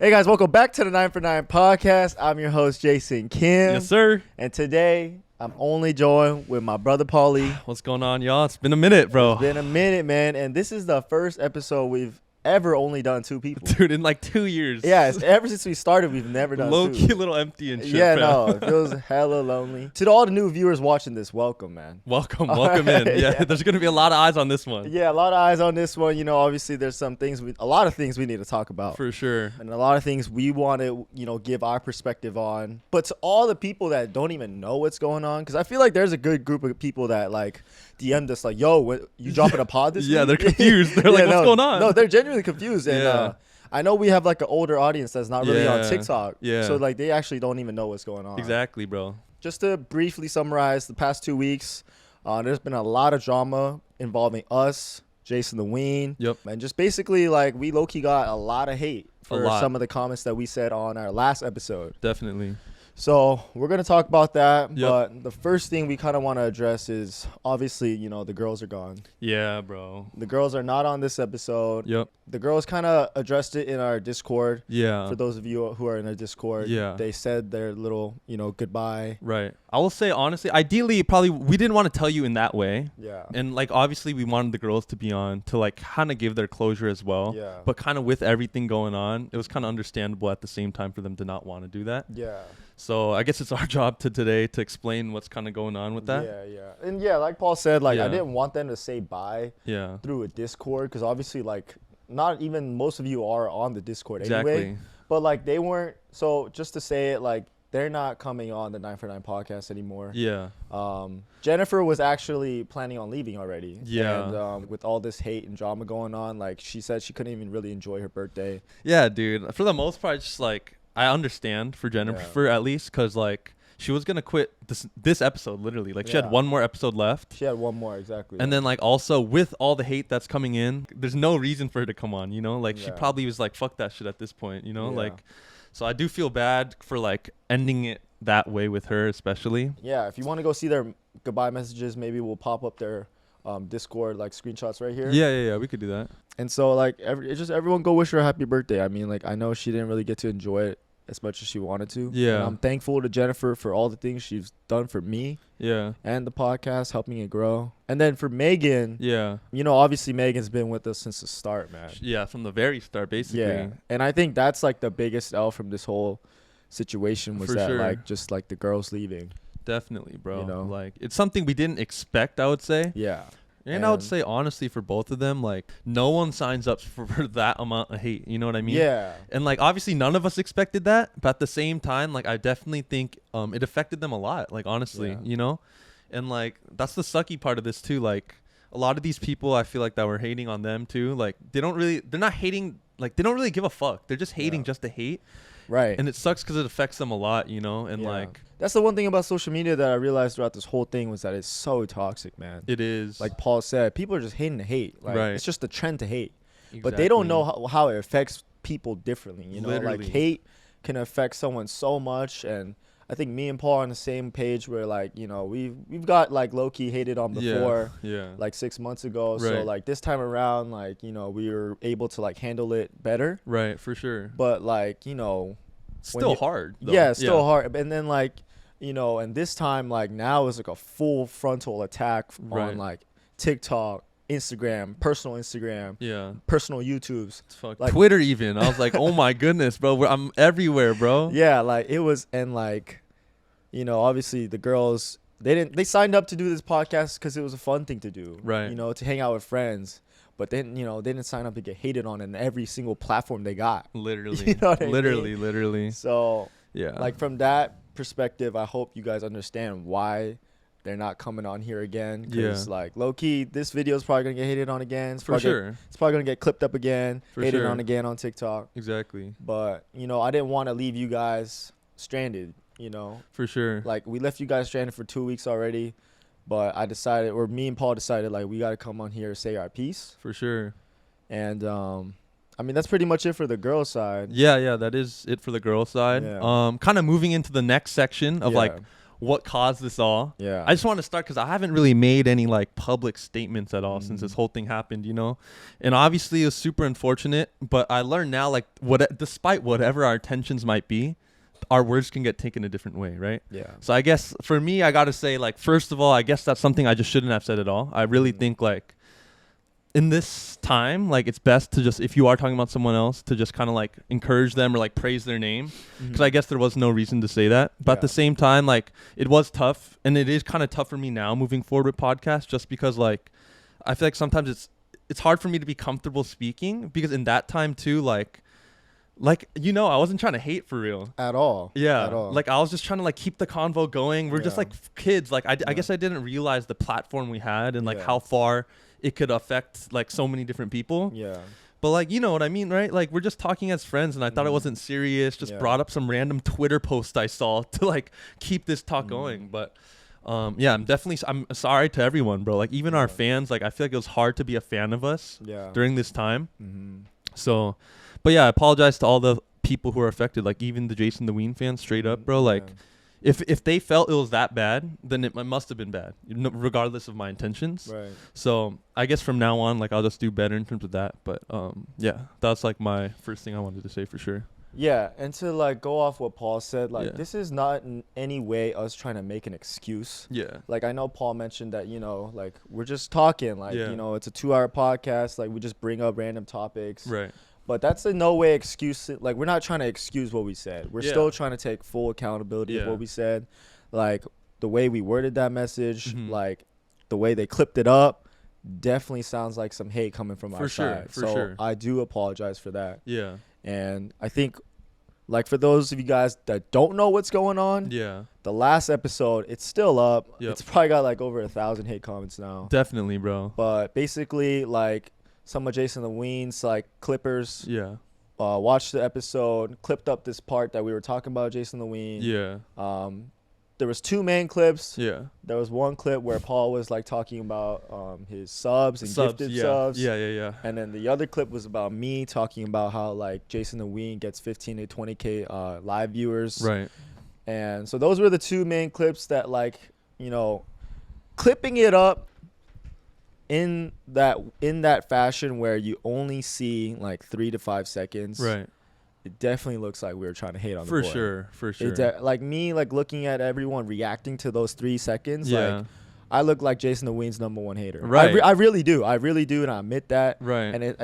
Hey guys, welcome back to the 9 for 9 podcast. I'm your host, Jason Kim. Yes, sir. And today, I'm only joined with my brother, Paulie. What's going on, y'all? It's been a minute, bro. It's been a minute, man. And this is the first episode we've ever only done two people. Dude, in like 2 years. Yeah, ever since we started, we've never done Low-key two. little empty and shit, Yeah, fam. no, it feels hella lonely. To all the new viewers watching this, welcome, man. Welcome right, in. Yeah, there's going to be a lot of eyes on this one. Yeah, a lot of eyes on this one. You know, obviously there's a lot of things we need to talk about. For sure. And a lot of things we want to, give our perspective on. But to all the people that don't even know what's going on, because I feel like there's a good group of people that, like, DM'd us, like, yo, you dropping a pod this Yeah, week? they're confused. They're like, what's going on? No, they're genuinely confused. And I know we have, like, an older audience that's not really on TikTok. Yeah. So, like, they actually don't even know what's going on. Exactly, bro. Just to briefly summarize the past 2 weeks, there's been a lot of drama involving us, Jason the Ween. Yep. And just basically, like, we low-key got a lot of hate for some of the comments that we said on our last episode. Definitely. So we're going to talk about that. Yep. But the first thing we kind of want to address is, obviously, the girls are gone. Yeah, bro. The girls are not on this episode. Yep. The girls kind of addressed it in our Discord. Yeah. For those of you who are in our Discord. Yeah. They said their little, goodbye. Right. I will say, honestly, ideally, probably we didn't want to tell you in that way. Yeah. And, like, obviously, we wanted the girls to be on to, like, kind of give their closure as well. Yeah. But kind of with everything going on, it was kind of understandable at the same time for them to not want to do that. Yeah. So I guess it's our job today to explain what's kind of going on with that. Yeah. And, like Paul said, like, I Yeah. didn't want them to say bye Yeah. through a Discord because obviously, like, not even most of you are on the Discord Exactly. anyway. But, like, they weren't. So just to say it, like, they're not coming on the 9 for 9 podcast anymore. Yeah. Jennifer was actually planning on leaving already. Yeah. And with all this hate and drama going on, like, she said she couldn't even really enjoy her birthday. Yeah, dude. For the most part, just like I understand for Jennifer at least, because like she was gonna quit this episode literally. Like she had one more episode left. She had one more, exactly. And then like also with all the hate that's coming in, there's no reason for her to come on. Like she probably was like, fuck that shit at this point. Like. So I do feel bad for like ending it that way with her, especially. Yeah, if you want to go see their goodbye messages, maybe we'll pop up their Discord like screenshots right here. Yeah, we could do that. And so like everyone go wish her a happy birthday. I mean, like I know she didn't really get to enjoy it as much as she wanted to. Yeah. And I'm thankful to Jennifer for all the things she's done for me. Yeah. And the podcast, helping it grow. And then for Megan. Yeah. Obviously Megan's been with us since the start, man. Yeah, from the very start, basically. Yeah. And I think that's like the biggest L from this whole situation was like just like the girls leaving. Definitely, bro. Like it's something we didn't expect, I would say. Yeah. And I would say, honestly, for both of them, like, no one signs up for that amount of hate. You know what I mean? Yeah. And, like, obviously, none of us expected that. But at the same time, like, I definitely think it affected them a lot, like, honestly, And, like, that's the sucky part of this, too. Like, a lot of these people, I feel like, that were hating on them, too, like, they're not hating, like, they don't really give a fuck. They're just hating just to hate. Right. And it sucks because it affects them a lot, And, like... That's the one thing about social media that I realized throughout this whole thing was that it's so toxic, man. It is. Like Paul said, people are just hating to hate. Like, right. It's just a trend to hate. Exactly. But they don't know how it affects people differently. Literally. Like hate can affect someone so much. And I think me and Paul are on the same page where, like, we've got, like, low-key hated on before, like 6 months ago. Right. So, like, this time around, like, we were able to, like, handle it better. Right, for sure. But, like, still hard, though. Yeah, still hard. And then, like, and this time, like, now is like a full frontal attack on, like, TikTok, Instagram, personal YouTubes. Like, Twitter even. I was like, oh my goodness, bro. I'm everywhere, bro. Yeah, like, it was, and, like, obviously the girls, they signed up to do this podcast because it was a fun thing to do. Right. To hang out with friends. But then, they didn't sign up to get hated on in every single platform they got. Literally. Literally. So, yeah. Like, from that perspective, I hope you guys understand why they're not coming on here again. Because, like, low-key, this video is probably going to get hated on again. It's probably going to get clipped up again, hated on again on TikTok. Exactly. But, I didn't want to leave you guys stranded, For sure. Like, we left you guys stranded for 2 weeks already. But me and Paul decided, like, we got to come on here and say our piece. For sure. And, I mean, that's pretty much it for the girls' side. Yeah, that is it for the girls' side. Yeah. Kind of moving into the next section of, like, what caused this all. Yeah. I just want to start because I haven't really made any like public statements at all since this whole thing happened, you know? And obviously it was super unfortunate, but I learned now, like, despite whatever our intentions might be, our words can get taken a different way, right? Yeah. So I guess for me, I got to say, like, first of all, I guess that's something I just shouldn't have said at all. I really think, like, in this time, like, it's best to just, if you are talking about someone else, to just kind of like encourage them or like praise their name, because I guess there was no reason to say that. But at the same time, like, it was tough, and it is kind of tough for me now moving forward with podcasts, just because, like, I feel like sometimes it's hard for me to be comfortable speaking, because in that time too, like, you know, I wasn't trying to hate for real at all. Yeah, at all. like, I was just trying to like keep the convo going. We're just like kids. Like, I guess I didn't realize the platform we had and like how far it could affect like so many different people. Yeah. But like, you know what I mean, right? Like, we're just talking as friends, and I thought it wasn't serious. Just brought up some random Twitter post I saw to like keep this talk going. But yeah, I'm sorry to everyone, bro. Like, even our fans, like, I feel like it was hard to be a fan of us during this time. So, but yeah, I apologize to all the people who are affected, like even the Jason the Ween fans, straight up, bro. Like, if they felt it was that bad, then it must have been bad, regardless of my intentions. Right. So I guess from now on, like, I'll just do better in terms of that. But yeah, that's like my first thing I wanted to say for sure. Yeah, and to like go off what Paul said, like this is not in any way us trying to make an excuse. Yeah. Like, I know Paul mentioned that, you know, like, we're just talking, like, you know, it's a 2-hour podcast, like, we just bring up random topics. Right. But that's in no way excuse. Like, we're not trying to excuse what we said. We're still trying to take full accountability of what we said. Like, the way we worded that message, like, the way they clipped it up, definitely sounds like some hate coming from our side. For sure. I do apologize for that. Yeah. And I think, like, for those of you guys that don't know what's going on, the last episode, it's still up. It's probably got, like, over 1,000 hate comments now. Definitely, bro. But basically, like, some of Jason the Ween's, like, clippers watched the episode, clipped up this part that we were talking about Jason the Ween. There was 2 main clips. There was one clip where Paul was like talking about his subs and gifted subs. And then the other clip was about me talking about how, like, Jason the Ween gets 15 to 20K live viewers. Right. And so those were the 2 main clips that, like, you know, clipping it up in that fashion where you only see like 3 to 5 seconds. Right. It definitely looks like we were trying to hate on the boy. For sure. Like, me, like, looking at everyone reacting to those 3 seconds, like, I look like Jason the Ween's #1 hater. Right. I really do. I really do, and I admit that. Right. And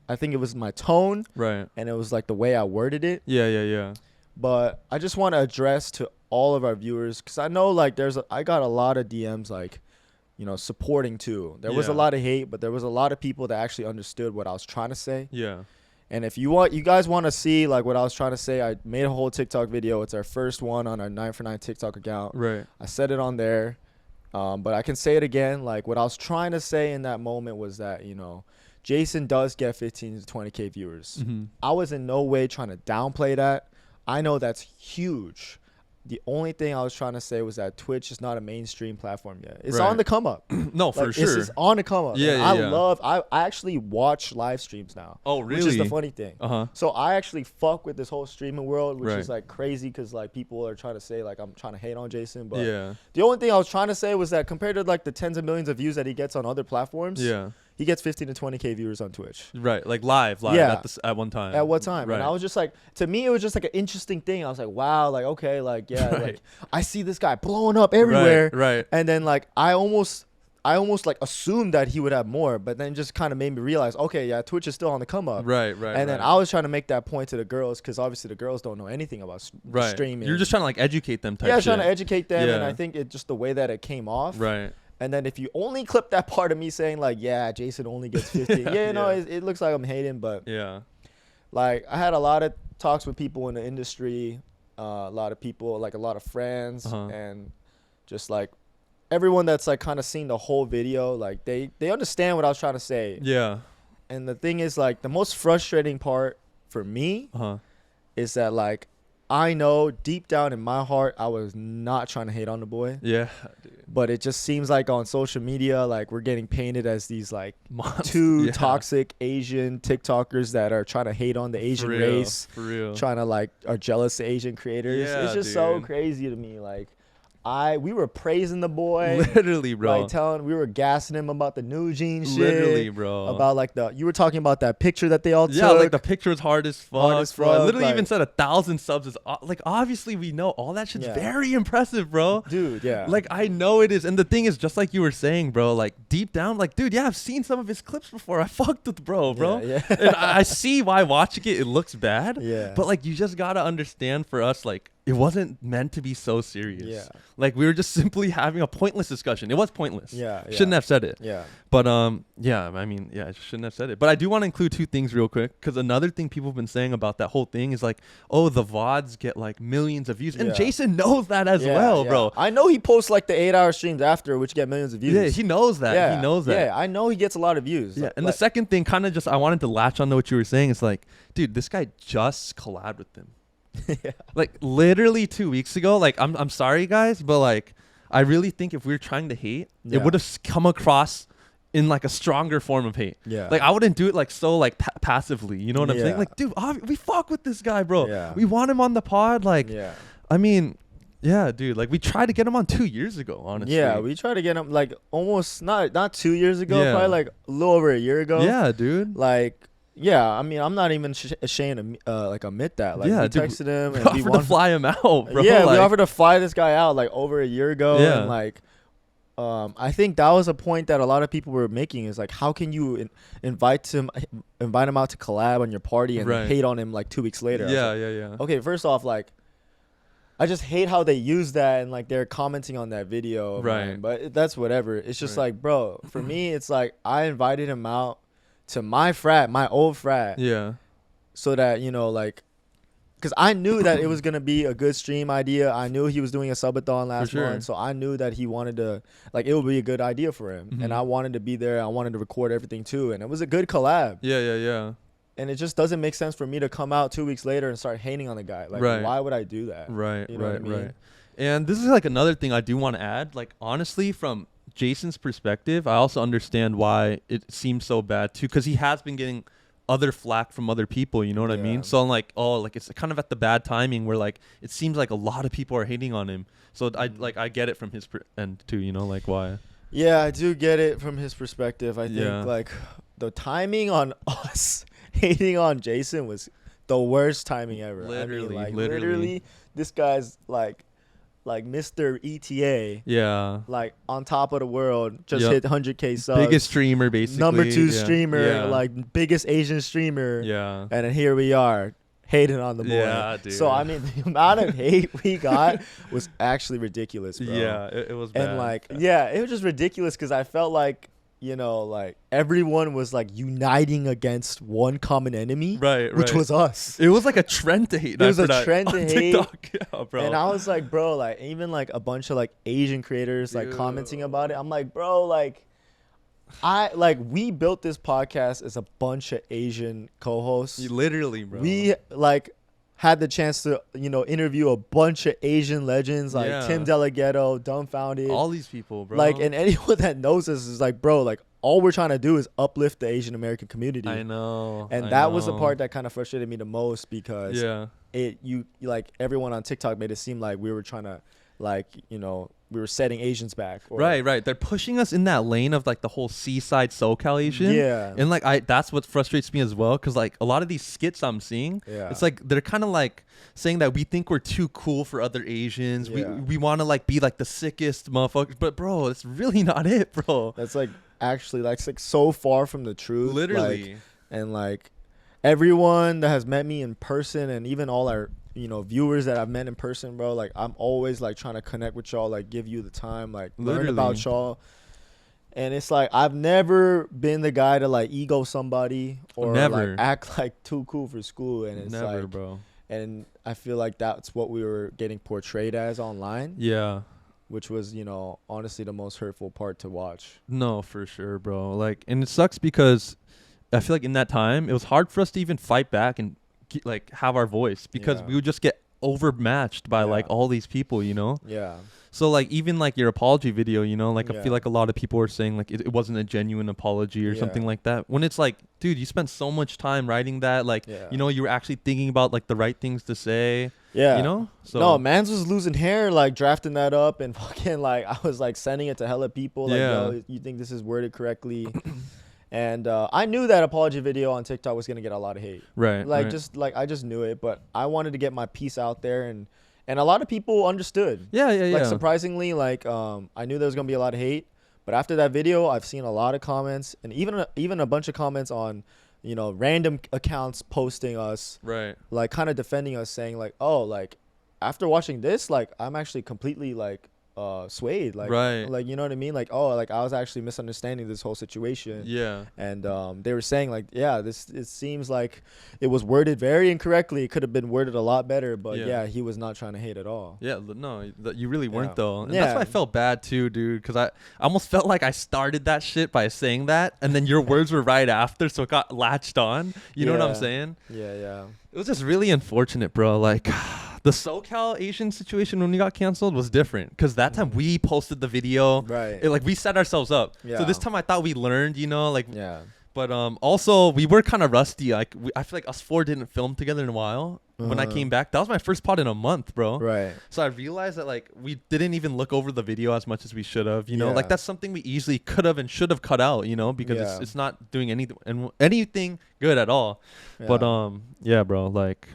I think it was my tone. Right. And it was like the way I worded it. Yeah. But I just want to address to all of our viewers, because I know, like, I got a lot of DMs, like, you know, supporting too. There was a lot of hate, but there was a lot of people that actually understood what I was trying to say. Yeah. And if you guys want to see, like, what I was trying to say, I made a whole TikTok video. It's our first one on our 9for9 TikTok account. Right. I said it on there. But I can say it again. Like, what I was trying to say in that moment was that, you know, Jason does get 15 to 20K viewers. I was in no way trying to downplay that. I know that's huge. The only thing I was trying to say was that Twitch is not a mainstream platform yet. It's on the come up. No, like, for sure. It's on the come up. I actually watch live streams now. Oh, really? Which is the funny thing. So I actually fuck with this whole streaming world, which is like crazy, because like people are trying to say like I'm trying to hate on Jason. But the only thing I was trying to say was that compared to like the tens of millions of views that he gets on other platforms, he gets 15 to 20K viewers on Twitch. Right, like live at one time. At what time? Right. And I was just like, to me, it was just like an interesting thing. I was like, wow, like, okay, like, yeah, like, I see this guy blowing up everywhere. Right. And then, like, I almost like assumed that he would have more, but then just kind of made me realize, okay, yeah, Twitch is still on the come up. Right. And then I was trying to make that point to the girls, because obviously the girls don't know anything about streaming. You're just trying to like educate them. Trying to educate them, and I think it just the way that it came off. Right. And then if you only clip that part of me saying like, yeah, Jason only gets 50, it looks like I'm hating, but like, I had a lot of talks with people in the industry, a lot of people, like a lot of friends, and just like everyone that's like kind of seen the whole video, like they understand what I was trying to say. Yeah. And the thing is, like, the most frustrating part for me is that, like, I know deep down in my heart, I was not trying to hate on the boy. Yeah, dude. But it just seems like on social media, like, we're getting painted as these, like, two toxic Asian TikTokers that are trying to hate on the Asian race. For real. Trying to, like, are jealous of Asian creators. Yeah, it's just so crazy to me. Like, we were praising the boy. Literally, bro. Like we were gassing him about the new Gene shit. Literally, bro. About like you were talking about that picture that they all took. Yeah, like the picture was hard as fuck, bro. I literally like, even said 1,000 subs is like, obviously we know all that shit's very impressive, bro. Dude, yeah. Like I know it is. And the thing is, just like you were saying, bro, like deep down, like, dude, yeah, I've seen some of his clips before. I fucked with bro. Yeah. And I see why watching it looks bad. Yeah. But like, you just gotta understand for us, like, it wasn't meant to be so serious. Yeah. Like we were just simply having a pointless discussion. It was pointless. Yeah. Shouldn't have said it. Yeah. But yeah, I mean, yeah, I just shouldn't have said it. But I do want to include two things real quick, because another thing people have been saying about that whole thing is like, oh, the VODs get like millions of views. And Jason knows that as well, bro. I know he posts like the 8-hour streams after, which get millions of views. Yeah, he knows that. Yeah. He knows that. Yeah, I know he gets a lot of views. Yeah, and the second thing, kind of just, I wanted to latch on to what you were saying. Is like, dude, this guy just collabed with them. Yeah. Like literally 2 weeks ago. Like I'm sorry guys, but like I really think if we were trying to hate, it would have come across in like a stronger form of hate. Yeah. Like I wouldn't do it like so like passively. You know what I'm saying? Like, dude, we fuck with this guy, bro. Yeah. We want him on the pod. Like, yeah. I mean, yeah, dude. Like we tried to get him on 2 years ago. Honestly. Yeah, we tried to get him like almost not 2 years ago, probably like a little over a year ago. Yeah, dude. Like. Yeah, I mean, I'm not even ashamed to like admit that. Like, we texted him and we offered to fly him out, bro. Yeah, like, we offered to fly this guy out like over a year ago. Yeah. And like, I think that was a point that a lot of people were making is like, how can you invite him out to collab on your party and hate on him like 2 weeks later? Yeah. Okay, first off, like, I just hate how they use that and like they're commenting on that video. Right. Man, but that's whatever. It's just like, bro, for me, it's like I invited him out to my frat, my old frat. Yeah. So that, you know, like, because I knew that it was going to be a good stream idea. I knew he was doing a subathon last month. So I knew that he wanted to, like, it would be a good idea for him. Mm-hmm. And I wanted to be there. I wanted to record everything too. And it was a good collab. Yeah. And it just doesn't make sense for me to come out 2 weeks later and start hating on the guy. Like, why would I do that? Right, you know what I mean? Right. And this is like another thing I do want to add. Like, honestly, from Jason's perspective, I also understand why it seems so bad too, because he has been getting other flack from other people, you know what I mean? So I'm like, oh, like it's kind of at the bad timing where like it seems like a lot of people are hating on him. So I get it from his end too, you know, like why? Yeah, I do get it from his perspective. I think like the timing on us hating on Jason was the worst timing ever. Literally, this guy's like Mr. ETA. Yeah. Like on top of the world, just hit 100K subs. Biggest streamer, basically. Number 2 streamer, like biggest Asian streamer. Yeah. And then here we are, hating on the boy. Yeah, dude. So, I mean, the amount of hate we got was actually ridiculous, bro. Yeah, it was bad. And like, it was just ridiculous because I felt like, you know, like everyone was like uniting against one common enemy, which was us. It was like a trend to hate. It was a trend to hate. TikTok. Yeah, bro. And I was like, bro, like even like a bunch of like Asian creators like commenting about it. I'm like, bro, like we built this podcast as a bunch of Asian co-hosts. Literally, bro. We like had the chance to, you know, interview a bunch of Asian legends like Tim Delgado, Dumbfounded. All these people, bro. Like, and anyone that knows us is like, bro, like all we're trying to do is uplift the Asian American community. I know. And that was the part that kind of frustrated me the most because you like everyone on TikTok made it seem like we were trying to like, you know, we were setting Asians back. Or, right. They're pushing us in that lane of like the whole seaside SoCal Asian. Yeah. And like that's what frustrates me as well, because like a lot of these skits I'm seeing, it's like they're kind of like saying that we think we're too cool for other Asians. We want to like be like the sickest motherfuckers. But bro, it's really not it, bro. That's like actually like so far from the truth. Literally. Like, and like everyone that has met me in person and even all our, you know, viewers that I've met in person, bro, like I'm always like trying to connect with y'all, like give you the time, like learn about y'all. And it's like I've never been the guy to like ego somebody or like act like too cool for school. And it's like, bro. And I feel like that's what we were getting portrayed as online. Yeah. Which was, you know, honestly the most hurtful part to watch. No, for sure, bro. Like, and it sucks because I feel like in that time it was hard for us to even fight back and like have our voice, because we would just get overmatched by like all these people, you know? Yeah. So like even like your apology video, you know, like I feel like a lot of people were saying like it wasn't a genuine apology or something like that. When it's like, dude, you spent so much time writing that, like, you know, you were actually thinking about like the right things to say. Yeah. You know? So no, mans was losing hair like drafting that up and fucking like I was like sending it to hella people like, yo, you think this is worded correctly? And I knew that apology video on TikTok was gonna get a lot of hate. Right. Like just like I just knew it, but I wanted to get my piece out there and a lot of people understood. Like surprisingly, like I knew there was gonna be a lot of hate, but after that video, I've seen a lot of comments and even a bunch of comments on, you know, random accounts posting us, like kind of defending us, saying like, oh, like after watching this, like I'm actually completely like swayed, like like, you know what I mean, like, oh, like I was actually misunderstanding this whole situation. And they were saying like, yeah, it seems like it was worded very incorrectly. It could have been worded a lot better, but he was not trying to hate at all. No, you really weren't though, and that's why I felt bad too, dude, because I almost felt like I started that shit by saying that, and then your words were right after, so it got latched on, you know what I'm saying? It was just really unfortunate, bro. Like the SoCal Asian situation when we got canceled was different because that time we posted the video. Like we set ourselves up. So this time I thought we learned, you know, like. But also we were kind of rusty. Like I feel like us four didn't film together in a while. When I came back, that was my first pod in a month, bro. So I realized that like we didn't even look over the video as much as we should have. You know, like that's something we easily could have and should have cut out. You know, because it's not doing anything good at all. But yeah, bro. Like,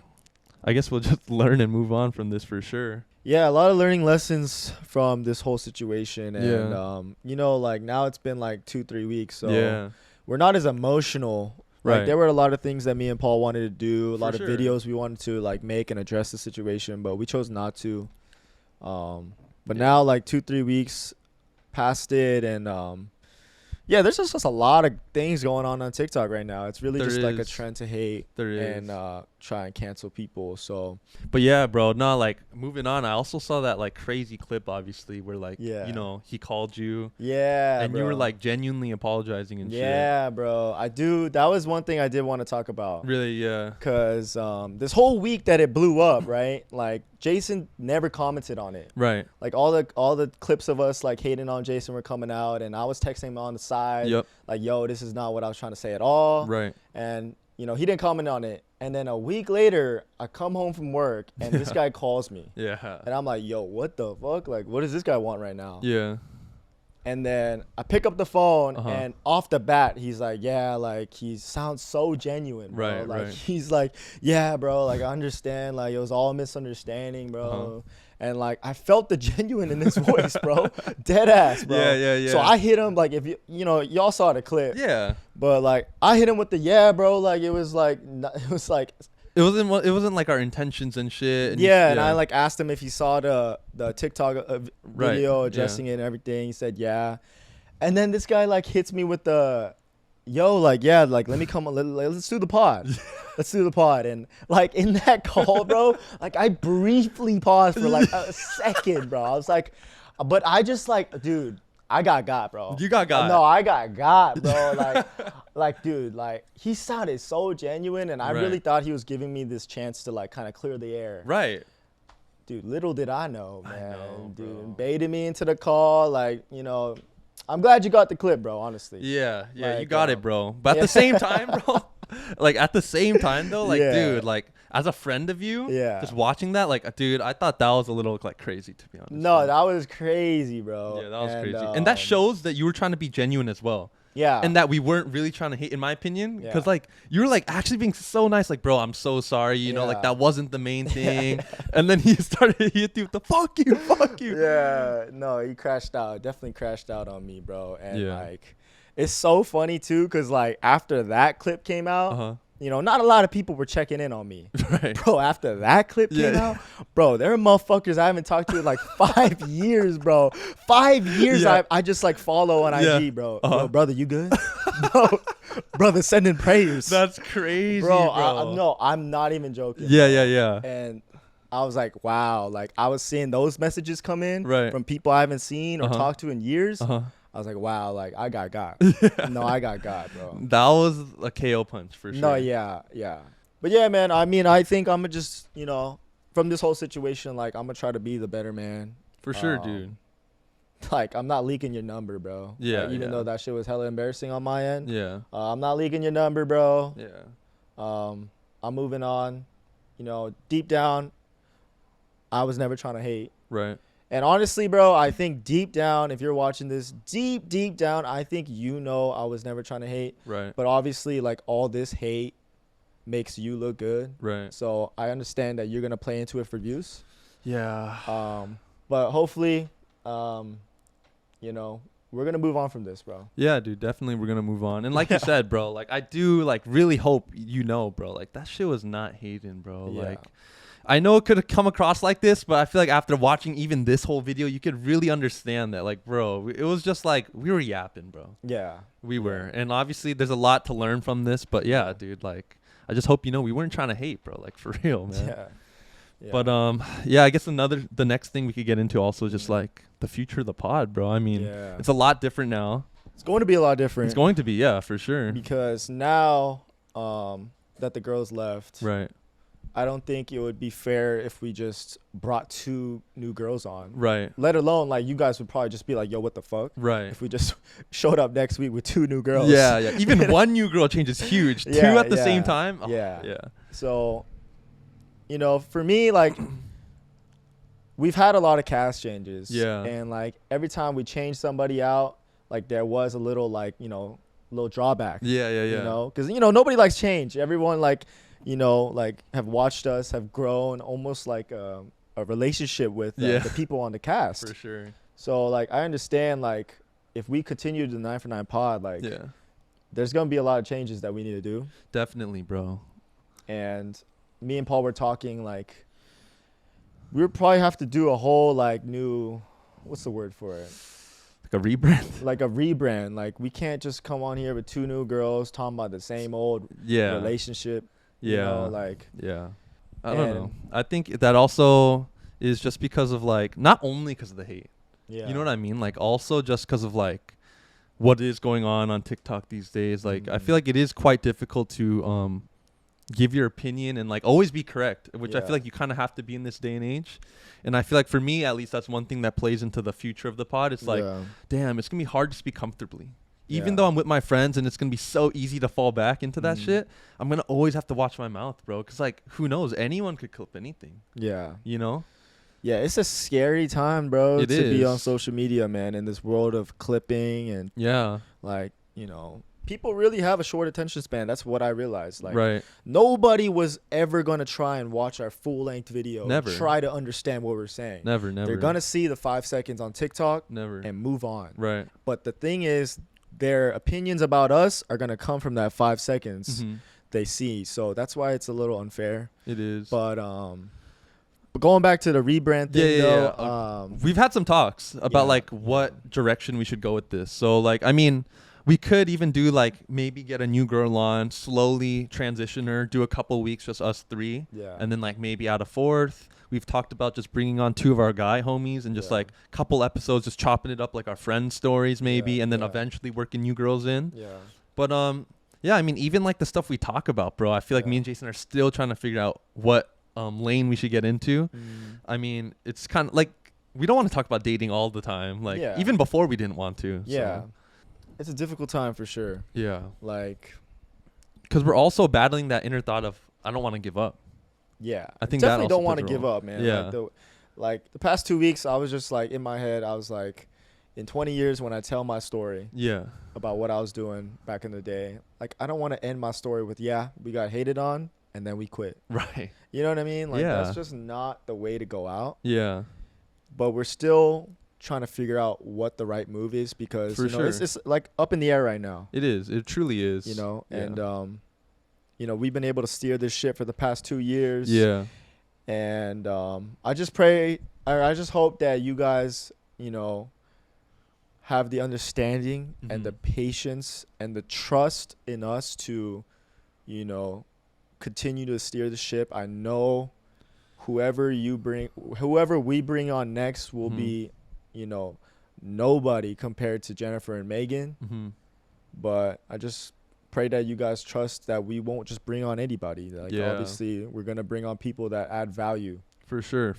I guess we'll just learn and move on from this for sure. Yeah, a lot of learning lessons from this whole situation, and you know, like now it's been like 2-3 weeks, so we're not as emotional. Like there were a lot of things that me and Paul wanted to do, a lot of videos we wanted to like make and address the situation, but we chose not to. But now like 2-3 weeks past it, and there's just a lot of things going on TikTok right now. It's really like a trend to hate and try and cancel people. So, but yeah, bro, no, like moving on. I also saw that like crazy clip, obviously, where like you know, he called you, and bro. you were like genuinely apologizing and shit. Yeah, bro, that was one thing I did want to talk about. Really, because this whole week that it blew up, right? Like Jason never commented on it. Like all the clips of us like hating on Jason were coming out, and I was texting him on the side, like, yo, this is not what I was trying to say at all. And you know, he didn't comment on it. And then a week later, I come home from work, and this guy calls me. And I'm like, yo, what the fuck? Like, what does this guy want right now? And then I pick up the phone, and off the bat, he's like, yeah, like, he sounds so genuine, bro. Like, he's like, yeah, bro, like, I understand. Like, it was all a misunderstanding, bro. And, like, I felt the genuine in his voice, bro. Dead ass, bro. So I hit him, like, if you know, y'all saw the clip. But, like, I hit him with the, bro. Like, it was like, it wasn't like our intentions and shit. And and I like asked him if he saw the TikTok video addressing it and everything. He said yeah, and then this guy like hits me with the, yo, like, yeah, like let me come on, let's do the pod. Let's do the pod. And like in that call, bro, like I briefly paused for like a second, bro. I was like, but I just like, dude, I got, bro. You got. No, I got, bro. Like, dude, like he sounded so genuine, and I really thought he was giving me this chance to like kind of clear the air. Dude, little did I know, man. Dude, baited me into the call, like, you know. I'm glad you got the clip, bro, honestly. Yeah, like, you got it, bro. But at the same time, bro, like at the same time though, like, dude, like as a friend of you, just watching that, like, dude, I thought that was a little like crazy, to be honest. No, that was crazy, bro. Yeah, that was crazy. And that shows that you were trying to be genuine as well. And that we weren't really trying to hate, in my opinion, because like you were like actually being so nice, like, bro, I'm so sorry, you know, like that wasn't the main thing. And then he hit you with the fuck you. Yeah, no, he crashed out, definitely crashed out on me, bro. And like, it's so funny too, because like after that clip came out, you know, not a lot of people were checking in on me. Bro, after that clip came out, bro, there are motherfuckers I haven't talked to in like 5 years, bro. 5 years I just like follow on IG, bro. Yo, brother, you good? Brother, sending prayers. That's crazy, bro. No, I'm not even joking. Yeah. And I was like, wow. Like, I was seeing those messages come in from people I haven't seen or talked to in years. I was like, wow, like, I got God. No, I got God, bro. That was a KO punch for sure. No, yeah. But yeah, man, I mean, I think I'm going to just, you know, from this whole situation, like, I'm gonna try to be the better man. For sure, dude. Like, I'm not leaking your number, bro. Yeah, like, even though that shit was hella embarrassing on my end. Yeah. I'm not leaking your number, bro. Yeah. I'm moving on. You know, deep down, I was never trying to hate. Right. And honestly, bro, I think deep down, if you're watching this, deep down, I think you know I was never trying to hate. Right. But obviously, like, all this hate makes you look good. Right. So I understand that you're gonna play into it for views. Yeah. But hopefully, you know, we're gonna move on from this, bro. Yeah, dude, definitely we're gonna move on. And like you said, bro, like, I do like really hope bro, like, that shit was not hating, bro. Yeah. Like, I know it could have come across like this, but I feel like after watching even this whole video, you could really understand that, like, bro, it was just like we were yapping, bro. Yeah. We were. And obviously there's a lot to learn from this, but yeah, dude, like, I just hope we weren't trying to hate, bro, like, for real, man. Yeah. But yeah, I guess the next thing we could get into also is just like the future of the pod, bro. I mean, it's a lot different now. It's going to be a lot different. It's going to be, yeah, for sure. Because now that the girls left, right, I don't think it would be fair if we just brought 2 new girls on. Right. Let alone, like, you guys would probably just be like, yo, what the fuck? Right. If we just showed up next week with 2 new girls. Yeah, yeah. Even one new girl change is huge. 2 at the same time? Oh, yeah. Yeah. So, you know, for me, like, we've had a lot of cast changes. Yeah. And, like, every time we change somebody out, like, there was a little, like, you know, little drawback. Yeah. You know, because, you know, nobody likes change. Everyone, like, you know, like, have watched us, have grown almost like a relationship with the people on the cast. For sure. So, like, I understand, like, if we continue the 9 for 9 pod, like, there's going to be a lot of changes that we need to do. Definitely, bro. And me and Paul were talking, like, we would probably have to do a whole, like, new, what's the word for it? Like a rebrand? Like a rebrand. Like, we can't just come on here with 2 new girls talking about the same old relationship. You know, like. Yeah. I don't know. I think that also is just because of, like, not only because of the hate. Yeah. You know what I mean? Like, also just because of, like, what is going on TikTok these days. Like, I feel like it is quite difficult to give your opinion and, like, always be correct, which I feel like you kind of have to be in this day and age. And I feel like for me, at least, that's one thing that plays into the future of the pod. It's like, damn, it's going to be hard to speak comfortably. Even though I'm with my friends and it's going to be so easy to fall back into that shit, I'm going to always have to watch my mouth, bro. Because, like, who knows? Anyone could clip anything. Yeah. You know? Yeah, it's a scary time, bro, to be on social media, man, in this world of clipping and, like, you know, people really have a short attention span. That's what I realized. Like, nobody was ever going to try and watch our full-length video. Never. Try to understand what we're saying. Never. They're going to see the 5 seconds on TikTok and move on. Right. But the thing is, their opinions about us are going to come from that 5 seconds they see. So that's why it's a little unfair. It is. But going back to the rebrand thing, though. We've had some talks about, like, what direction we should go with this. So, like, I mean, we could even do, like, maybe get a new girl on, slowly transition her, do a couple weeks, just us 3. Yeah. And then, like, maybe add a 4th. We've talked about just bringing on 2 of our guy homies and just like a couple episodes, just chopping it up like our friend stories maybe, and then eventually working new girls in. Yeah. But yeah, I mean, even like the stuff we talk about, bro, I feel like me and Jason are still trying to figure out what lane we should get into. I mean, it's kind of like we don't want to talk about dating all the time. Like even before we didn't want to. Yeah. So. It's a difficult time for sure. Yeah. Like, because we're also battling that inner thought of I don't want to give up. Yeah, I think definitely don't want to give up, man. Yeah, like the past 2 weeks, I was just like in my head. I was like, in 20 years, when I tell my story, about what I was doing back in the day, like I don't want to end my story with we got hated on and then we quit. Right. You know what I mean? Like that's just not the way to go out. Yeah. But we're still trying to figure out what the right move is because it's like up in the air right now. It is. It truly is. You know, and you know, we've been able to steer this ship for the past 2 years. Yeah. And I just hope that you guys, you know, have the understanding and the patience and the trust in us to, you know, continue to steer the ship. I know whoever we bring on next will be, you know, nobody compared to Jennifer and Megan. But I just pray that you guys trust that we won't just bring on anybody. Like obviously we're going to bring on people that add value. For sure.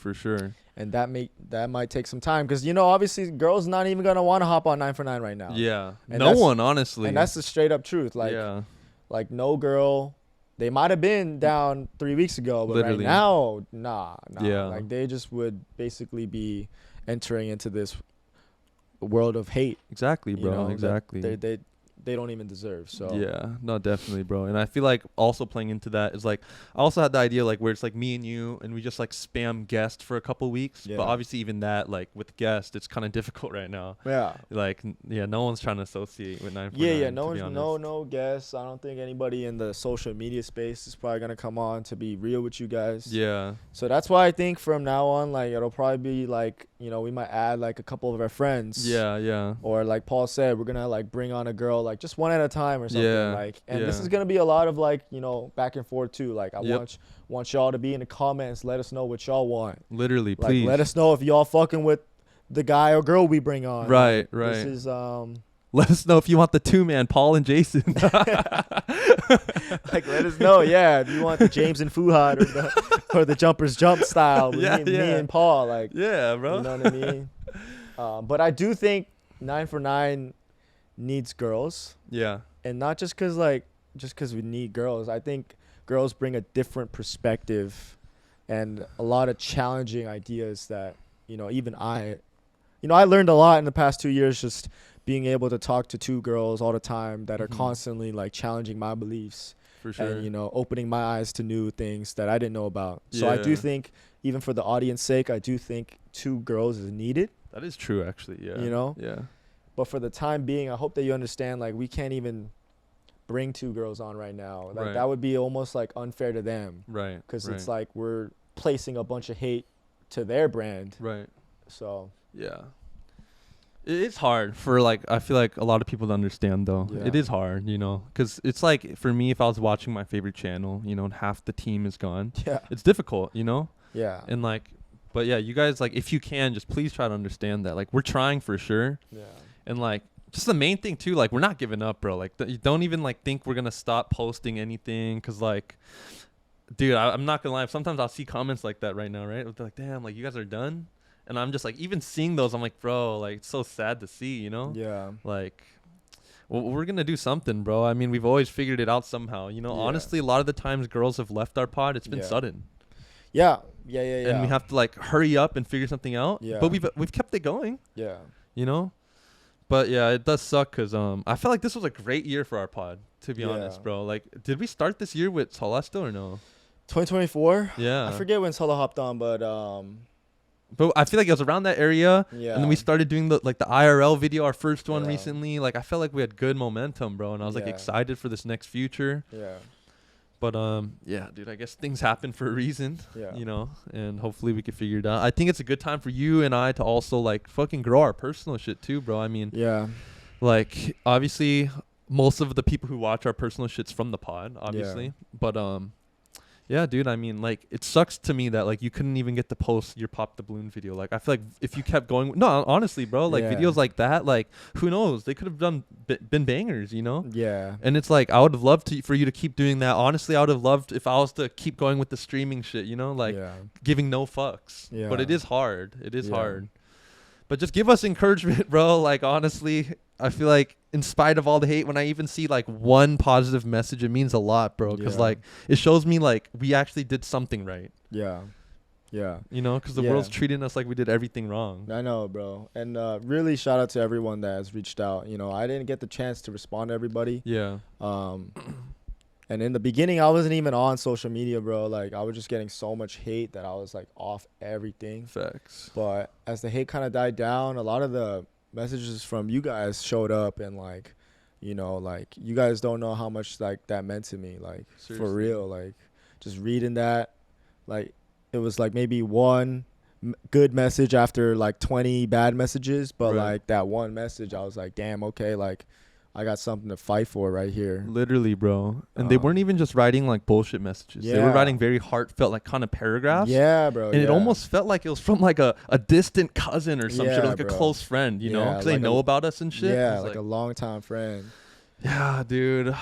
And that might take some time because, you know, obviously girls not even going to want to hop on 9 for 9 right now. Yeah. And no one, honestly. And that's the straight up truth. Like no girl, they might have been down 3 weeks ago, but right now, nah. Yeah. Like they just would basically be entering into this world of hate. Exactly, bro. You know, exactly. They don't even deserve. So yeah, no, definitely, bro. And I feel like also playing into that is like I also had the idea like where it's like me and you and we just like spam guest for a couple weeks. Yeah. But obviously even that like with guest it's kind of difficult right now. Yeah. Like no one's trying to associate with 949. Yeah, no guests. I don't think anybody in the social media space is probably gonna come on to be real with you guys. Yeah. So that's why I think from now on like it'll probably be like, you know, we might add like a couple of our friends. Yeah. Or like Paul said, we're gonna like bring on a girl like just one at a time or something. Yeah. Like, and this is gonna be a lot of like, you know, back and forth too. Like I want y'all to be in the comments, let us know what y'all want. Literally, like, please. Let us know if y'all fucking with the guy or girl we bring on. Right. This is let us know if you want the 2-man, Paul and Jason. Like, let us know, if you want the James and Fuhad or the Jumpers Jump style with me and Paul. Like, yeah, bro. You know what I mean? But I do think 9 for 9 needs girls. Yeah. And not just because we need girls. I think girls bring a different perspective and a lot of challenging ideas that, you know, even I learned a lot in the past 2 years just being able to talk to 2 girls all the time that are constantly like challenging my beliefs. For sure. And, you know, opening my eyes to new things that I didn't know about. So I do think, even for the audience sake, I do think 2 girls is needed. That is true, actually. Yeah. You know? Yeah. But for the time being, I hope that you understand, like, we can't even bring 2 girls on right now. Like, that would be almost, like, unfair to them. Right. Because it's like we're placing a bunch of hate to their brand. Right. So. Yeah. It's hard for, like, I feel like a lot of people to understand, though. Yeah. It is hard, you know, because it's like, for me, if I was watching my favorite channel, you know, and half the team is gone, it's difficult, you know? Yeah. And, like, but, yeah, you guys, like, if you can, just please try to understand that. Like, we're trying for sure. Yeah. And, like, just the main thing, too, like, we're not giving up, bro. Like, you don't even, like, think we're going to stop posting anything because, like, dude, I'm not going to lie. Sometimes I'll see comments like that right now, right? They're like, damn, like, you guys are done? And I'm just like, even seeing those, I'm like, bro, like, it's so sad to see, you know? Yeah. Like, well, we're going to do something, bro. I mean, we've always figured it out somehow. You know, honestly, a lot of the times girls have left our pod, it's been sudden. Yeah. And we have to, like, hurry up and figure something out. Yeah. But we've kept it going. Yeah. You know? But, yeah, it does suck because I felt like this was a great year for our pod, to be honest, bro. Like, did we start this year with Celeste or no? 2024? Yeah. I forget when Solo hopped on, but I feel like it was around that area. Yeah. And then we started doing the IRL video, our first one recently. Like, I felt like we had good momentum, bro. And I was like excited for this next future. Yeah. But yeah, dude, I guess things happen for a reason. Yeah. You know, and hopefully we can figure it out. I think it's a good time for you and I to also like fucking grow our personal shit too, bro. I mean, like obviously most of the people who watch our personal shit's from the pod, obviously. But yeah, dude, I mean, like, it sucks to me that, like, you couldn't even get to post your Pop the Balloon video. Like, I feel like if you kept going... No, honestly, bro, like, videos like that, like, who knows? They could have been bangers, you know? Yeah. And it's like, I would have loved for you to keep doing that. Honestly, I would have loved if I was to keep going with the streaming shit, you know? Like, giving no fucks. Yeah. But it is hard. It is hard. But just give us encouragement, bro. Like, honestly, I feel like in spite of all the hate, when I even see like one positive message, it means a lot, bro. Because like it shows me like we actually did something right. Yeah. You know, because the world's treating us like we did everything wrong. I know, bro. And really shout out to everyone that has reached out. You know, I didn't get the chance to respond to everybody. Yeah. And in the beginning, I wasn't even on social media, bro. Like, I was just getting so much hate that I was, like, off everything. Facts. But as the hate kind of died down, a lot of the messages from you guys showed up. And, like, you know, like, you guys don't know how much, like, that meant to me. Like, seriously. For real. Like, just reading that, like, it was, like, maybe one good message after, like, 20 bad messages. But, like, that one message, I was like, damn, okay, like, I got something to fight for right here. Literally, bro. And they weren't even just writing like bullshit messages. They were writing very heartfelt, like kind of paragraphs. Yeah, bro. And it almost felt like it was from like a distant cousin or some shit, or like a close friend, you know? Because like they know about us and shit. Yeah, like a longtime friend. Yeah, dude.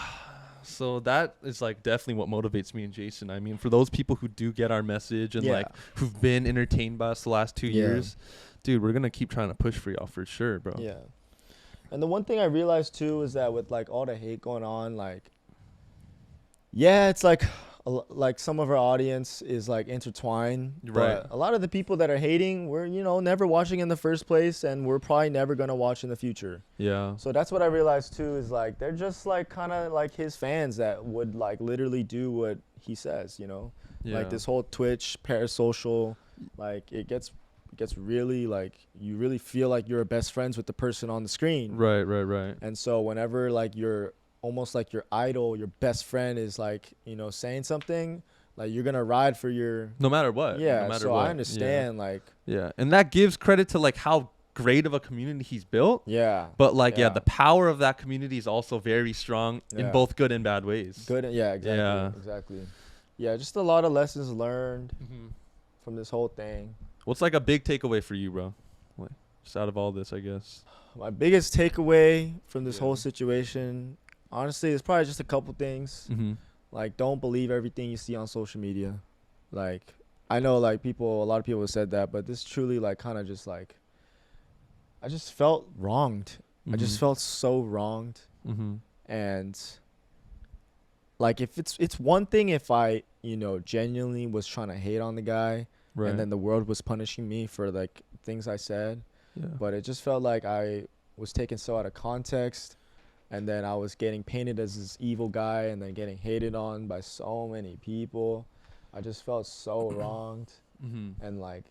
So that is like definitely what motivates me and Jason. I mean, for those people who do get our message and like who've been entertained by us the last 2 years, dude, we're gonna keep trying to push for y'all for sure, bro. Yeah. And the one thing I realized too is that with like all the hate going on, like, yeah, it's like some of our audience is like intertwined, right? But a lot of the people that are hating, we're never watching in the first place, and we're probably never gonna watch in the future. Yeah. So that's what I realized too, is like they're just like kind of like his fans that would like literally do what he says, like this whole Twitch parasocial, like it gets really like you really feel like you're best friends with the person on the screen. Right. And so whenever like you're almost like your idol, your best friend is like, saying something, like you're going to ride for your... No matter what. Yeah, no matter so what. I understand, like... Yeah, and that gives credit to like how great of a community he's built. Yeah. But like, the power of that community is also very strong in both good and bad ways. Good, exactly. Yeah. Exactly. Yeah, just a lot of lessons learned from this whole thing. What's like a big takeaway for you, bro? Like, just out of all this, I guess. My biggest takeaway from this whole situation... Honestly, it's probably just a couple things. Like, don't believe everything you see on social media. Like, I know, like, a lot of people have said that, but this truly, like, kind of just, like, I just felt wronged. I just felt so wronged. And, like, if it's one thing if I, genuinely was trying to hate on the guy, and then the world was punishing me for, like, things I said. Yeah. But it just felt like I was taken so out of context. And then I was getting painted as this evil guy and then getting hated on by so many people. I just felt so wronged. And, like,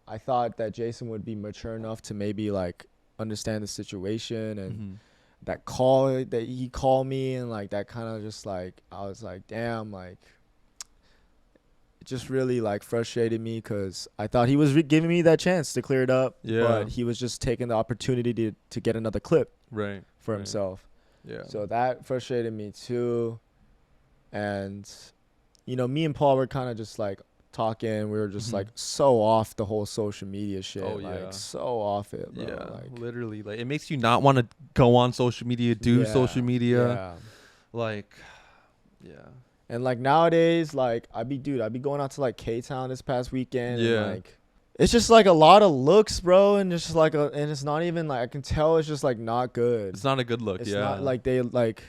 I thought that Jason would be mature enough to maybe, like, understand the situation. And that call that he called me and, like, that kind of just, like, I was like, damn, like, it just really, like, frustrated me because I thought he was giving me that chance to clear it up. Yeah. But he was just taking the opportunity to get another clip. Right. For himself. Yeah. So that frustrated me too. And, me and Paul were kind of just like talking. We were just like so off the whole social media shit. Oh, yeah. Like so off it, bro. Yeah. Like, literally. Like it makes you not want to go on social media, do social media. Yeah. Like, yeah. And like nowadays, like I'd be going out to like K-Town this past weekend. Yeah. And, like, it's just like a lot of looks, bro, and just like and it's not even like I can tell it's just like not good. It's not a good look. It's not like they like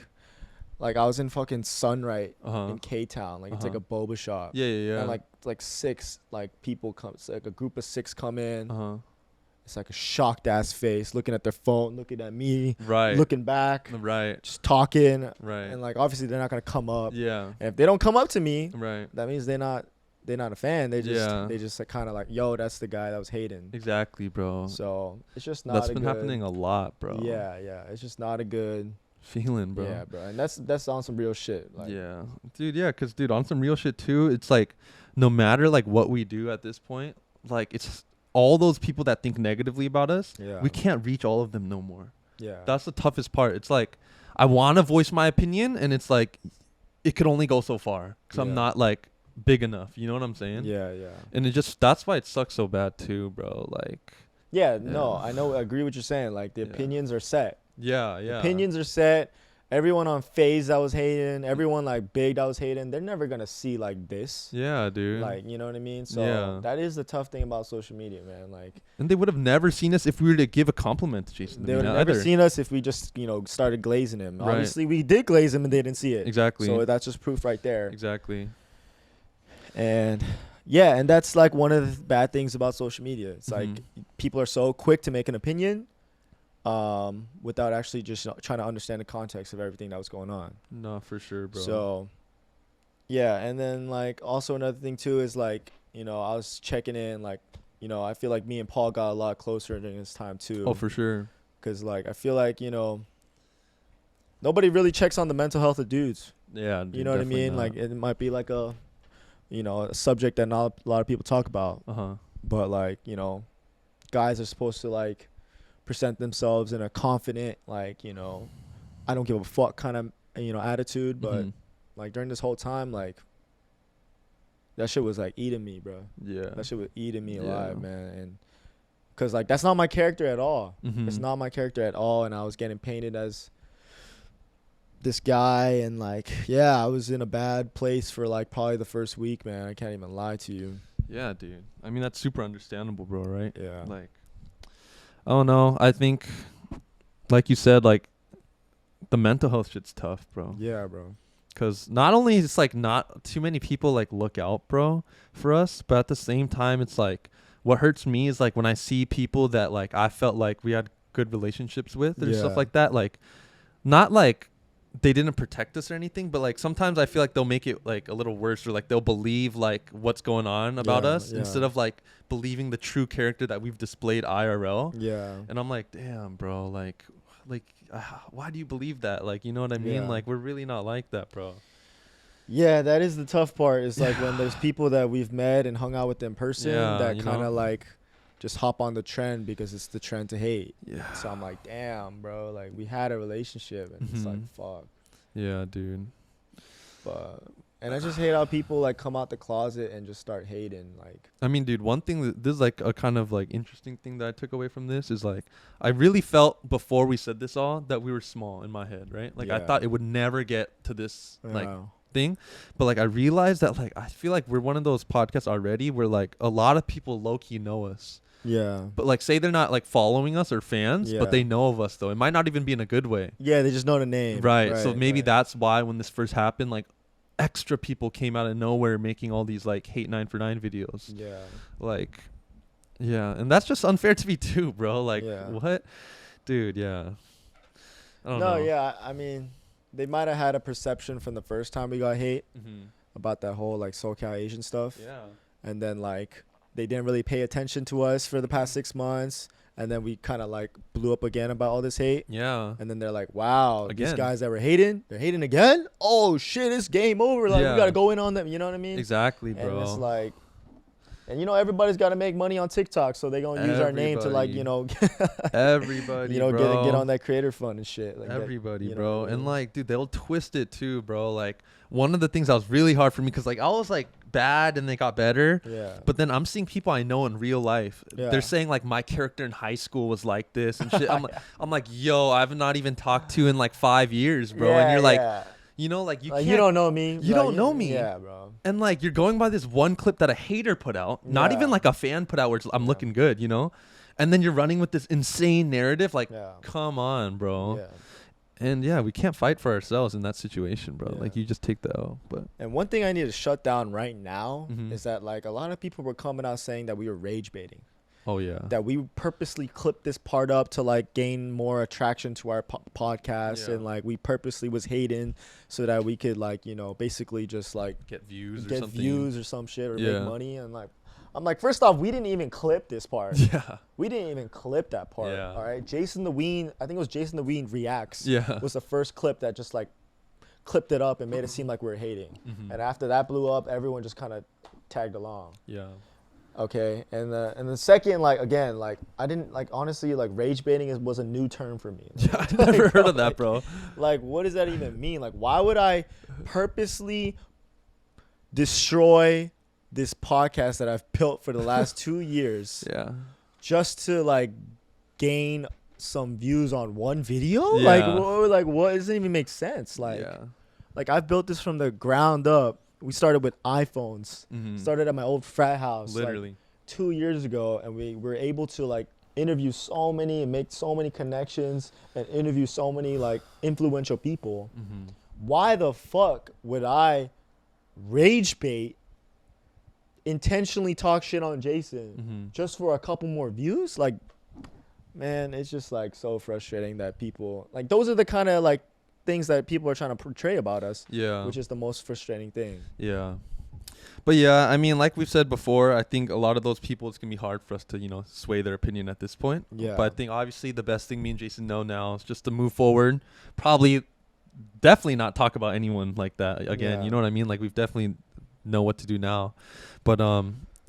I was in fucking Sunright in K-Town, like it's like a boba shop. Yeah. And like six like people come, it's like a group of 6 come in. It's like a shocked ass face, looking at their phone, looking at me, looking back, just talking, and like obviously they're not gonna come up. Yeah. And if they don't come up to me, that means they're not a fan. They just like, kind of like, yo, that's the guy that was hating. Exactly, bro. So it's just not. That's been happening a lot, bro. Yeah. It's just not a good feeling, bro. Yeah, bro. And that's on some real shit. Like, yeah, dude. Yeah, cause dude, on some real shit too. It's like, no matter like what we do at this point, like it's all those people that think negatively about us. Yeah. We can't reach all of them no more. Yeah. That's the toughest part. It's like, I want to voice my opinion, and it's like, it could only go so far because I'm not like big enough, you know what I'm saying? Yeah. And that's why it sucks so bad too, bro. Like, no, I agree what you're saying. Like the opinions are set. Yeah. Opinions are set. Everyone on FaZe that was hating, everyone like big that was hating, they're never gonna see like this. Yeah, dude. Like, you know what I mean? So that is the tough thing about social media, man. Like, and they would have never seen us if we were to give a compliment to Jason. They would have never seen us if we just, started glazing him. Right. Obviously, we did glaze him and they didn't see it. Exactly. So that's just proof right there. Exactly. And and that's like one of the bad things about social media. It's like people are so quick to make an opinion without actually just trying to understand the context of everything that was going on. No, for sure, bro. So and then like also another thing too is like, I was checking in, like, I feel like me and Paul got a lot closer during this time too. Oh, for sure. Because like I feel like, nobody really checks on the mental health of dudes. Yeah. You know what I mean? Not. Like it might be like a a subject that not a lot of people talk about. But like, guys are supposed to like present themselves in a confident, like, I don't give a fuck kind of, attitude. But like during this whole time, like that shit was like eating me, bro. Yeah. That shit was eating me alive, man. And cause like that's not my character at all. It's not my character at all. And I was getting painted as this guy, and like, yeah, I was in a bad place for like probably the first week, man. I can't even lie to you. Yeah, dude. I mean, that's super understandable, bro, right? Yeah. Like, I don't know. I think, like you said, like, the mental health shit's tough, bro. Yeah, bro. Because not only it's like not too many people like look out, bro, for us, but at the same time, it's like what hurts me is like when I see people that like I felt like we had good relationships with or stuff like that. Like, not like they didn't protect us or anything, but like sometimes I feel like they'll make it like a little worse, or like they'll believe like what's going on about us instead of like believing the true character that we've displayed IRL. Yeah. And I'm like, damn, bro, like why do you believe that? Like, you know what I mean? Like, we're really not like that, bro. Yeah, that is the tough part. Is like when there's people that we've met and hung out with in person that kind of like just hop on the trend because it's the trend to hate. Yeah. So I'm like, damn, bro. Like, we had a relationship, and it's like, fuck. Yeah, dude. And I just hate how people like come out the closet and just start hating. Like, I mean, dude, one thing this is like a kind of like interesting thing that I took away from this is like I really felt before we said this all that we were small in my head, right? Like I thought it would never get to this like thing, but like I realized that like I feel like we're one of those podcasts already where like a lot of people low-key know us. Yeah. But like say they're not like following us or fans, but they know of us though. It might not even be in a good way. Yeah, they just know the name. Right. So maybe that's why when this first happened, like extra people came out of nowhere making all these like hate 9 for 9 videos. Yeah. Like, yeah. And that's just unfair to me too, bro. Like, what? Dude, yeah. I don't know. Yeah. I mean, they might have had a perception from the first time we got hate about that whole like SoCal Asian stuff. Yeah. And then like they didn't really pay attention to us for the past 6 months. And then we kind of like blew up again about all this hate. Yeah. And then they're like, wow, these guys that were hating, they're hating again? Oh, shit, it's game over. Like, we got to go in on them. You know what I mean? Exactly, bro. And it's like, and you know, everybody's got to make money on TikTok. So they're going to use our name to like, you know, everybody, you know, bro. Get on that creator fund and shit. Like everybody, that, bro. And like, dude, they'll twist it too, bro. Like, one of the things that was really hard for me, because like I was like bad and they got better. Yeah. But then I'm seeing people I know in real life. Yeah. They're saying like my character in high school was like this and shit. I'm like, yo, I've not even talked to in like 5 years, bro. And you're like, you know, like you don't know me. You don't know me. Yeah, bro. And like you're going by this one clip that a hater put out, not even like a fan put out where I'm looking good, you know? And then you're running with this insane narrative. Like, come on, bro. Yeah. And yeah, we can't fight for ourselves in that situation, bro. Like you just take the L. But and one thing I need to shut down right now is that like a lot of people were coming out saying that we were rage baiting. Oh yeah. That we purposely clipped this part up to like gain more attraction to our podcast, and like we purposely was hating so that we could like, you know, basically just like get views or some shit or make money. And like I'm like, first off, we didn't even clip this part. Yeah. We didn't even clip that part. Yeah. All right. Jason the Ween, I think it was Jason the Ween Reacts. Yeah. Was the first clip that just like clipped it up and made it seem like we were hating. And after that blew up, everyone just kind of tagged along. Yeah. Okay. And the second, like, again, like I didn't like, honestly, like rage baiting was a new term for me. Yeah. I never heard of that, bro. Like, what does that even mean? Like, why would I purposely destroy this podcast that I've built for the last 2 years just to like gain some views on one video? Like what doesn't even make sense? Like I've built this from the ground up. We started with iPhones. Started at my old frat house literally like 2 years ago, and we were able to like interview so many and make so many connections and interview so many like influential people. Why the fuck would I rage bait, intentionally talk shit on Jason just for a couple more views? Like, man, it's just like so frustrating that people like those are the kind of like things that people are trying to portray about us. Yeah. Which is the most frustrating thing. Yeah. But yeah, I mean, like we've said before, I think a lot of those people, it's going to be hard for us to, you know, sway their opinion at this point. Yeah. But I think obviously the best thing me and Jason know now is just to move forward. Definitely not talk about anyone like that again. You know what I mean? Like we've definitely know what to do now. But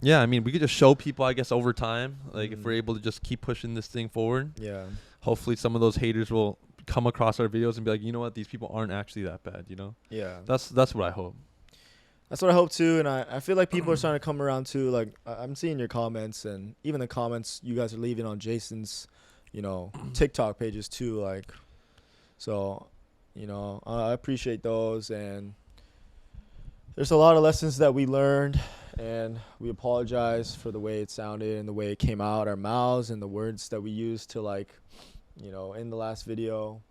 yeah, I mean, we could just show people, I guess, over time, like if we're able to just keep pushing this thing forward. Yeah. Hopefully some of those haters will come across our videos and be like, you know what, these people aren't actually that bad, you know? Yeah. That's what I hope. That's what I hope too, and I feel like people are starting to come around too. Like I'm seeing your comments and even the comments you guys are leaving on Jason's, you know, TikTok pages too. Like, so You know, I appreciate those, and there's a lot of lessons that we learned, and we apologize for the way it sounded and the way it came out our mouths and the words that we used to, like, you know, in the last video.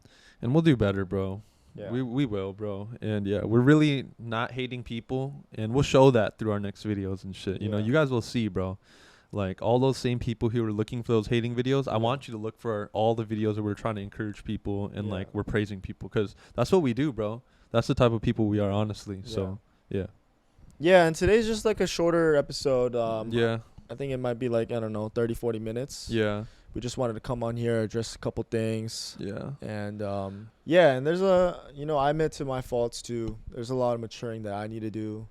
And we'll do better, bro. Yeah. We will, bro. And yeah, we're really not hating people, and we'll show that through our next videos and shit. You know, you guys will see, bro. Like, all those same people who are looking for those hating videos, I want you to look for all the videos where we're trying to encourage people and like we're praising people, because that's what we do, bro. That's the type of people we are, honestly. So yeah. Yeah, and today's just like a shorter episode. Yeah. I think it might be like, I don't know, 30, 40 minutes. Yeah. We just wanted to come on here, address a couple things. Yeah. And and there's I admit to my faults too. There's a lot of maturing that I need to do.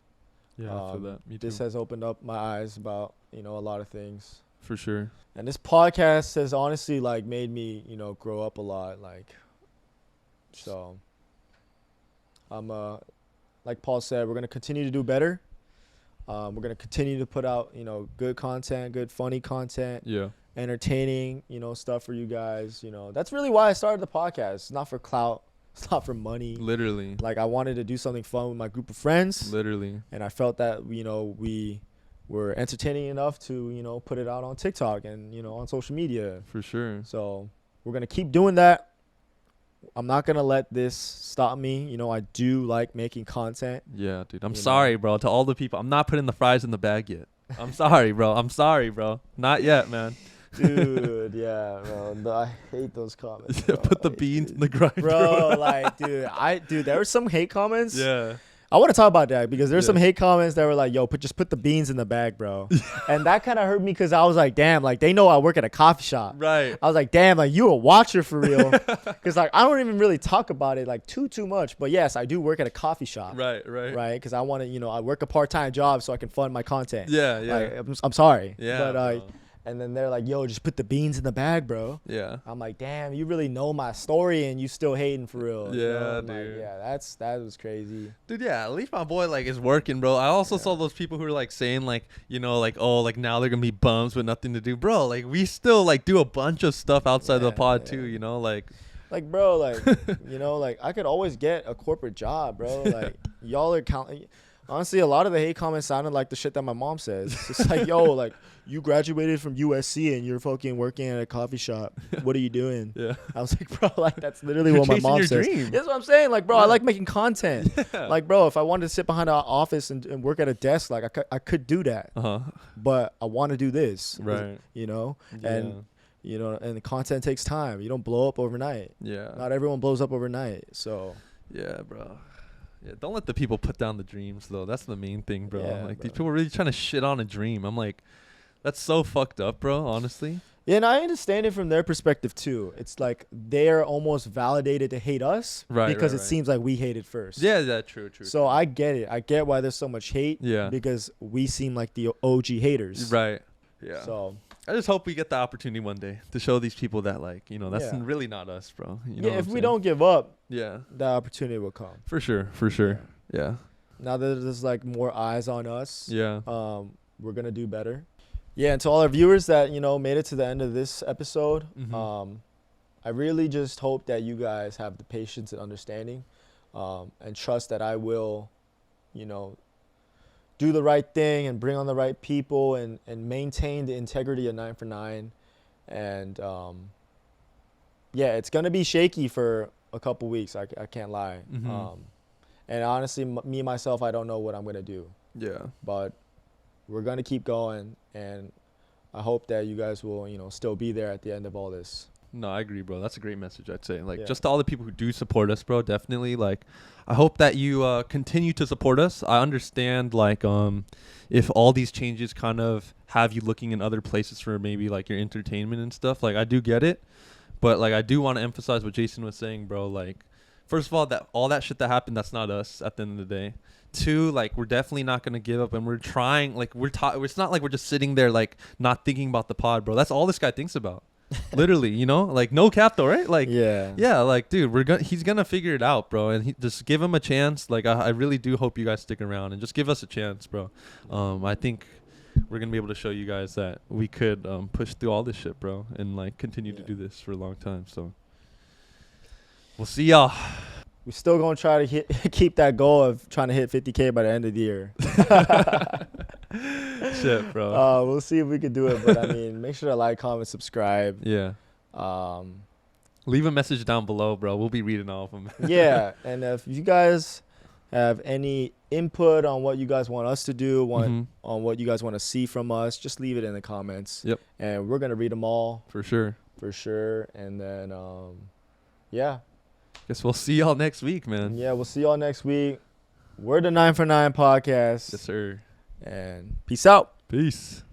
Yeah, I feel that. Me too. This has opened up my eyes about, a lot of things. For sure. And this podcast has honestly like made me, grow up a lot. Like, so I'm like Paul said, we're gonna continue to do better. We're gonna continue to put out, good content, good funny content. Yeah. Entertaining, stuff for you guys. That's really why I started the podcast. It's not for clout. It's not for money. Literally. Like, I wanted to do something fun with my group of friends. Literally. And I felt that, we were entertaining enough to, put it out on TikTok and, on social media. For sure. So we're going to keep doing that. I'm not going to let this stop me. I do like making content. Yeah, dude. I'm sorry, bro, to all the people. I'm not putting the fries in the bag yet. I'm sorry, bro. I'm sorry, bro. Not yet, man. Dude, yeah, bro. I hate those comments. Put the beans in the grinder. Bro, like, dude, there were some hate comments. Yeah. I want to talk about that because there's some hate comments that were like, yo, just put the beans in the bag, bro. And that kind of hurt me because I was like, damn, like, they know I work at a coffee shop. Right. I was like, damn, like, you a watcher for real. Because, like, I don't even really talk about it, like, too much. But, yes, I do work at a coffee shop. Right. Right? Because I want to, I work a part-time job so I can fund my content. Yeah. Like, I'm sorry. Yeah. But, and then they're like, yo, just put the beans in the bag, bro. Yeah. I'm like, damn, you really know my story and you still hating for real. Yeah, dude. like, yeah, that was crazy. Dude, yeah, at least my boy, like, is working, bro. I also saw those people who are, like, saying, like, like, oh, like, now they're going to be bums with nothing to do. Bro, like, we still, like, do a bunch of stuff outside the pod, too, like. Like, bro, like, like, I could always get a corporate job, bro. Like, y'all are counting. Honestly, a lot of the hate comments sounded like the shit that my mom says. It's like, yo, like, you graduated from USC and you're fucking working at a coffee shop. What are you doing? Yeah. I was like, bro, like, that's literally what my mom says. Dream. That's what I'm saying. Like, bro, I like making content. Yeah. Like, bro, if I wanted to sit behind an office and work at a desk, like, I could do that. But I want to do this. Right. And and the content takes time. You don't blow up overnight. Yeah. Not everyone blows up overnight. So. Yeah, bro. Yeah, don't let the people put down the dreams, though. That's the main thing, bro. Yeah, like, bro. these people are really trying to shit on a dream. I'm like, that's so fucked up, bro, honestly. Yeah, and I understand it from their perspective, too. It's like they're almost validated to hate us because it seems like we hated first. Yeah, true. So I get it. I get why there's so much hate. Yeah. Because we seem like the OG haters. Right. Yeah. So I just hope we get the opportunity one day to show these people that, like, that's really not us, bro. You know if we don't give up, the opportunity will come. For sure. Yeah. Now that there's like more eyes on us, we're gonna do better. Yeah, and to all our viewers that made it to the end of this episode, I really just hope that you guys have the patience and understanding, and trust that I will, do the right thing and bring on the right people and maintain the integrity of 9 for 9. And it's gonna be shaky for a couple weeks. I can't lie. And honestly, me myself, I don't know what I'm gonna do. Yeah. But we're gonna keep going, and I hope that you guys will still be there at the end of all this. No, I agree, bro. That's a great message, I'd say. Like, just to all the people who do support us, bro, definitely, like, I hope that you continue to support us. I understand, like, if all these changes kind of have you looking in other places for maybe, like, your entertainment and stuff, like, I do get it. But, like, I do want to emphasize what Jason was saying, bro. Like, first of all that shit that happened, that's not us at the end of the day. 2, like, we're definitely not going to give up, and we're trying, like, it's not like we're just sitting there, like, not thinking about the pod, bro. That's all this guy thinks about. Literally, like, no cap though, right? Like, yeah, like, dude, he's gonna figure it out, bro, and just give him a chance. Like, I really do hope you guys stick around and just give us a chance, bro. I think we're gonna be able to show you guys that we could push through all this shit, bro, and like continue to do this for a long time. So we'll see y'all. we're still gonna try to keep that goal of trying to hit 50K by the end of the year. Shit, bro. We'll see if we can do it, but I mean, make sure to like, comment, subscribe. Yeah. Leave a message down below, bro. We'll be reading all of them. Yeah, and if you guys have any input on what you guys want us to do, on what you guys want to see from us, just leave it in the comments. Yep. And we're gonna read them all for sure. And then yeah. Guess we'll see y'all next week, man. Yeah, we'll see y'all next week. We're the 9 for 9 podcast. Yes, sir. And peace out. Peace.